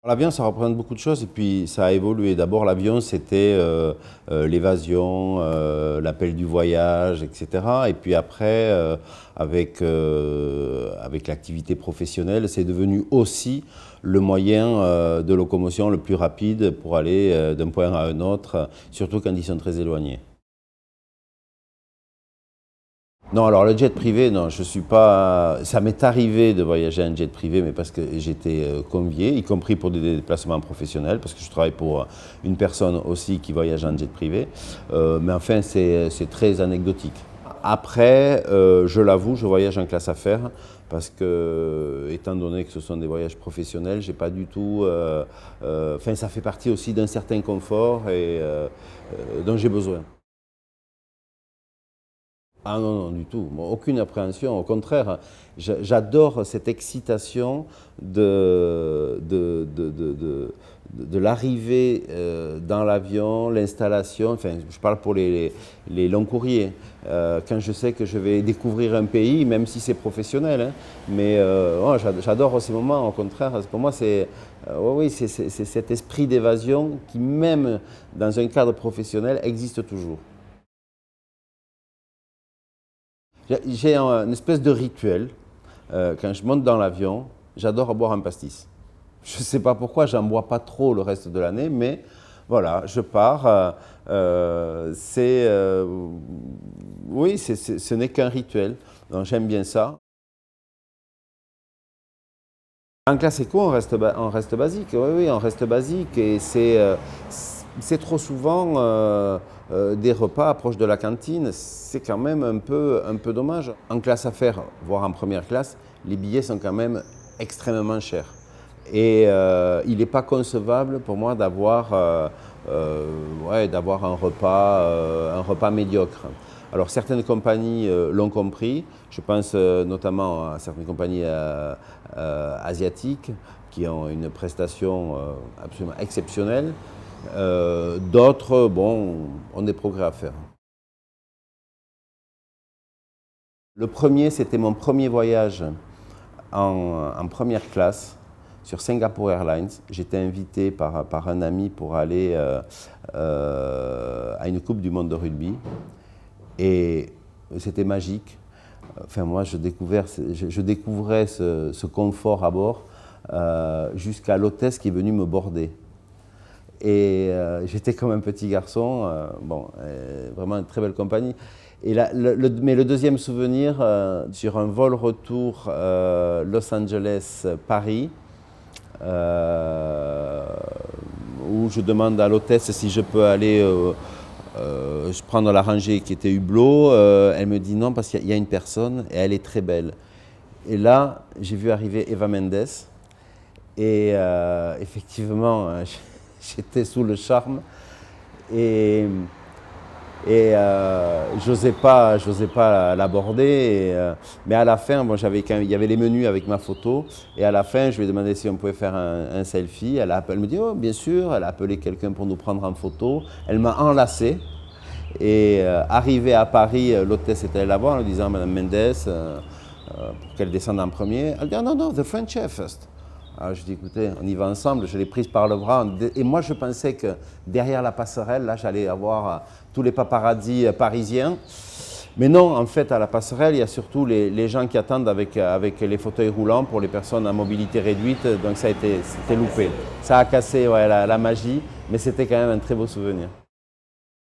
L'avion, ça représente beaucoup de choses et puis ça a évolué. D'abord, l'avion, c'était l'évasion, l'appel du voyage, etc. Et puis après, avec l'activité professionnelle, c'est devenu aussi le moyen de locomotion le plus rapide pour aller d'un point à un autre, surtout quand ils sont très éloignés. Non, alors le jet privé, non, je suis pas. Ça m'est arrivé de voyager en jet privé, mais parce que j'étais convié, y compris pour des déplacements professionnels, parce que je travaille pour une personne aussi qui voyage en jet privé. Mais enfin, c'est très anecdotique. Après, je l'avoue, je voyage en classe affaires, parce que, étant donné que ce sont des voyages professionnels, j'ai pas du tout. Enfin, ça fait partie aussi d'un certain confort et dont j'ai besoin. Ah non, non, du tout. Bon, aucune appréhension. Au contraire, j'adore cette excitation de l'arrivée dans l'avion, l'installation. Enfin, je parle pour les longs courriers. Quand je sais que je vais découvrir un pays, même si c'est professionnel, hein, mais ouais, j'adore ces moments. Au contraire, pour moi, c'est oui, c'est cet esprit d'évasion qui, même dans un cadre professionnel, existe toujours. J'ai une espèce de rituel. Quand je monte dans l'avion, j'adore boire un pastis. Je ne sais pas pourquoi, j'en bois pas trop le reste de l'année, mais voilà, je pars. Oui, ce n'est qu'un rituel. Donc j'aime bien ça. En classe éco, on reste basique. Oui, oui, on reste basique. Et c'est trop souvent des repas proches de la cantine. C'est quand même un peu dommage. En classe affaires, voire en première classe, les billets sont quand même extrêmement chers. Et il n'est pas concevable pour moi ouais, d'avoir un repas médiocre. Alors certaines compagnies l'ont compris, je pense notamment à certaines compagnies asiatiques qui ont une prestation absolument exceptionnelle. D'autres, bon, ont des progrès à faire. Le premier, c'était mon premier voyage en première classe sur Singapore Airlines. J'étais invité par un ami pour aller à une Coupe du Monde de rugby. Et c'était magique. Enfin, moi, je découvrais ce confort à bord jusqu'à l'hôtesse qui est venue me border. Et j'étais comme un petit garçon, bon, vraiment une très belle compagnie. Et là, mais le deuxième souvenir, sur un vol retour Los Angeles-Paris, où je demande à l'hôtesse si je peux aller prendre la rangée qui était hublot. Elle me dit non parce qu'il y a une personne et elle est très belle. Et là, j'ai vu arriver Eva Mendes et effectivement, j'étais sous le charme et j'osais pas l'aborder. Mais à la fin, bon, il y avait les menus avec ma photo. Et à la fin, je lui ai demandé si on pouvait faire un selfie. Elle me dit, oh, bien sûr. Elle a appelé quelqu'un pour nous prendre en photo. Elle m'a enlacé. Et arrivé à Paris, l'hôtesse était allée la voir en lui disant, Madame Mendes, pour qu'elle descende en premier. Elle dit, ah, non, non, the French chef first. Alors je dis, écoutez, on y va ensemble, je l'ai prise par le bras. Et moi, je pensais que derrière la passerelle, là, j'allais avoir tous les paparazzis parisiens. Mais non, en fait, à la passerelle, il y a surtout les gens qui attendent avec les fauteuils roulants pour les personnes à mobilité réduite. Donc c'était loupé. Ça a cassé ouais, la magie, mais c'était quand même un très beau souvenir.